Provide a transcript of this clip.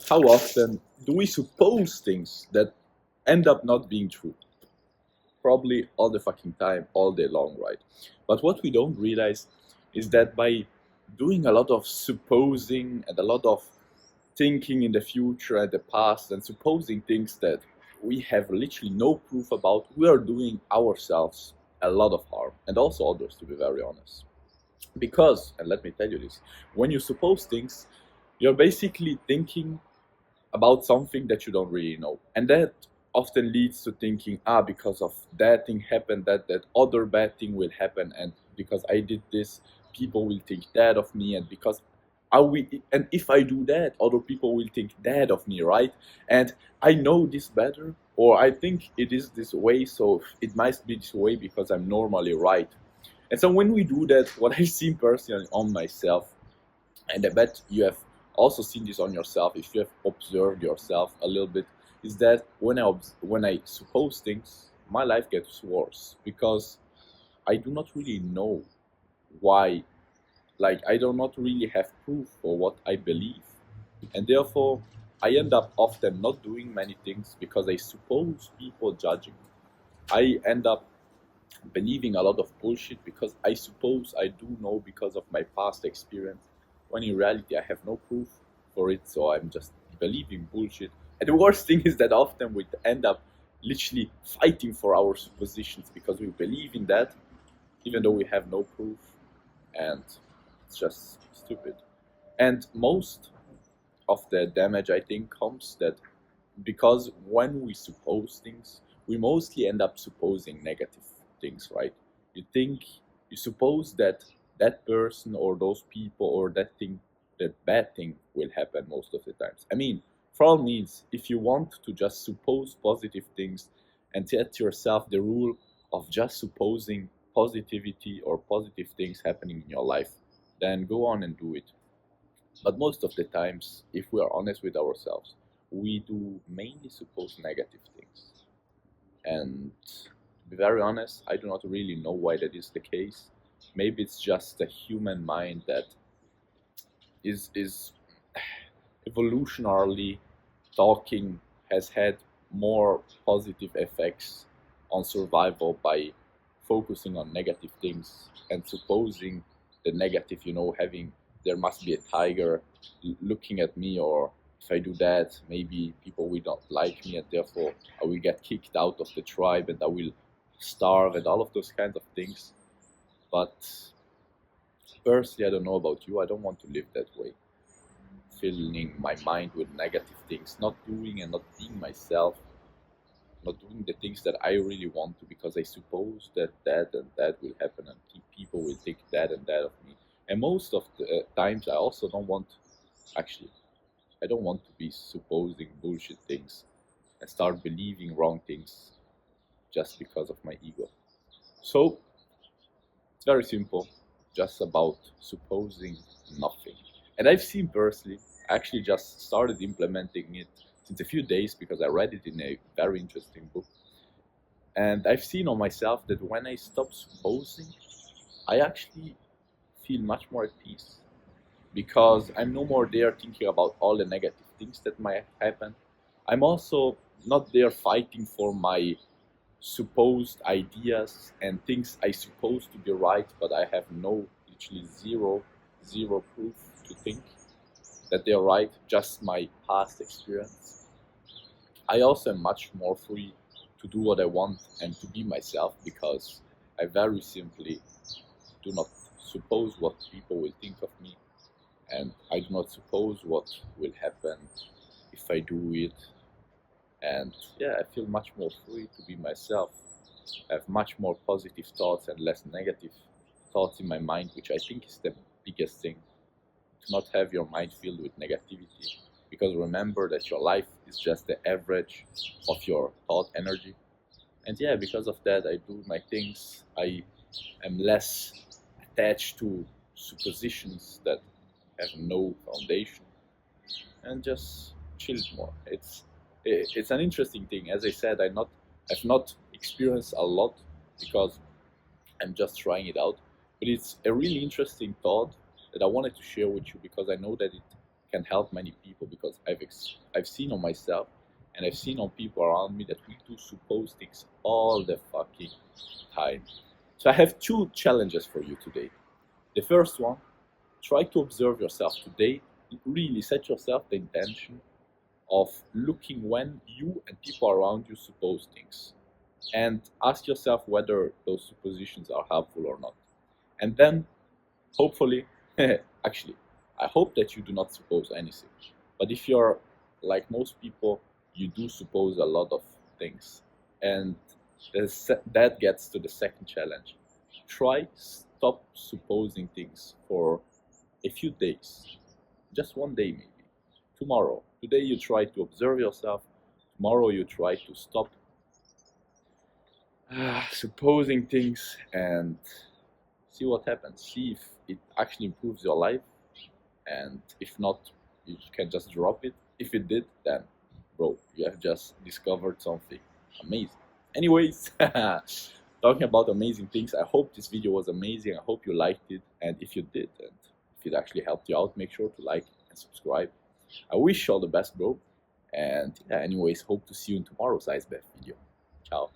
How often do we suppose things that end up not being true? Probably all the fucking time, all day long, right? But what we don't realize is that by doing a lot of supposing and a lot of thinking in the future and the past and supposing things that we have literally no proof about, we are doing ourselves a lot of harm and also others, to be very honest. Because, and let me tell you this, when you suppose things, you're basically thinking about something that you don't really know. And that often leads to thinking, because of that thing happened, that other bad thing will happen, and because I did this, people will think that of me, and because and if I do that, other people will think that of me, right? And I know this better, or I think it is this way, so it must be this way because I'm normally right. And so when we do that, what I see personally on myself, and I bet you have also seen this on yourself if you have observed yourself a little bit, is that when I suppose things, my life gets worse because I do not really know why. Like, I do not really have proof for what I believe, and therefore I end up often not doing many things because I suppose people judging me. I end up believing a lot of bullshit because I suppose I do know because of my past experience, when in reality I have no proof for it, so I'm just believing bullshit. And the worst thing is that often we end up literally fighting for our suppositions because we believe in that, even though we have no proof, and it's just stupid. And most of the damage, I think, comes that because when we suppose things, we mostly end up supposing negative things, right? You think, you suppose that that person or those people or that thing, that bad thing will happen most of the times. I mean, for all means, if you want to just suppose positive things and set yourself the rule of just supposing positivity or positive things happening in your life, then go on and do it. But most of the times, if we are honest with ourselves, we do mainly suppose negative things. And to be very honest, I do not really know why that is the case. Maybe it's just the human mind that is evolutionarily talking, has had more positive effects on survival by focusing on negative things and supposing the negative, having, there must be a tiger looking at me, or if I do that, maybe people will not like me and therefore I will get kicked out of the tribe and I will starve and all of those kinds of things. But personally, I don't know about you, I don't want to live that way, filling my mind with negative things, not doing and not being myself, not doing the things that I really want to because I suppose that that and that will happen and people will think that and that of me. And most of the times, I also don't want, actually, I don't want to be supposing bullshit things and start believing wrong things just because of my ego. So it's very simple, just about supposing nothing. And I've seen personally, I actually just started implementing it since a few days because I read it in a very interesting book. And I've seen on myself that when I stop supposing, I actually feel much more at peace because I'm no more there thinking about all the negative things that might happen. I'm also not there fighting for my supposed ideas and things I suppose to be right, but I have no, literally zero proof to think that they're right, just my past experience. I also am much more free to do what I want and to be myself because I very simply do not suppose what people will think of me, and I do not suppose what will happen if I do it. And yeah, I feel much more free to be myself. I have much more positive thoughts and less negative thoughts in my mind, which I think is the biggest thing. To not have your mind filled with negativity. Because remember that your life is just the average of your thought energy. And yeah, because of that, I do my things. I am less attached to suppositions that have no foundation, and just chill more. It's an interesting thing. As I said, I've not experienced a lot because I'm just trying it out. But it's a really interesting thought that I wanted to share with you because I know that it can help many people, because I've seen on myself and I've seen on people around me that we do suppose things all the fucking time. So I have two challenges for you today. The first one, try to observe yourself today. Really set yourself the intention of looking when you and people around you suppose things, and ask yourself whether those suppositions are helpful or not. And then, hopefully, actually, I hope that you do not suppose anything. But if you're like most people, you do suppose a lot of things. And that gets to the second challenge. Try stop supposing things for a few days. Just one day maybe. Tomorrow. Today you try to observe yourself. Tomorrow you try to stop supposing things and see what happens. See if it actually improves your life, and if not, you can just drop it. If it did, then bro, you have just discovered something amazing. Anyways, talking about amazing things, I hope this video was amazing. I hope you liked it, and if you did, and if it actually helped you out, make sure to like and subscribe. I wish you all the best, bro. And yeah, anyways, hope to see you in tomorrow's Ice Bath video. Ciao.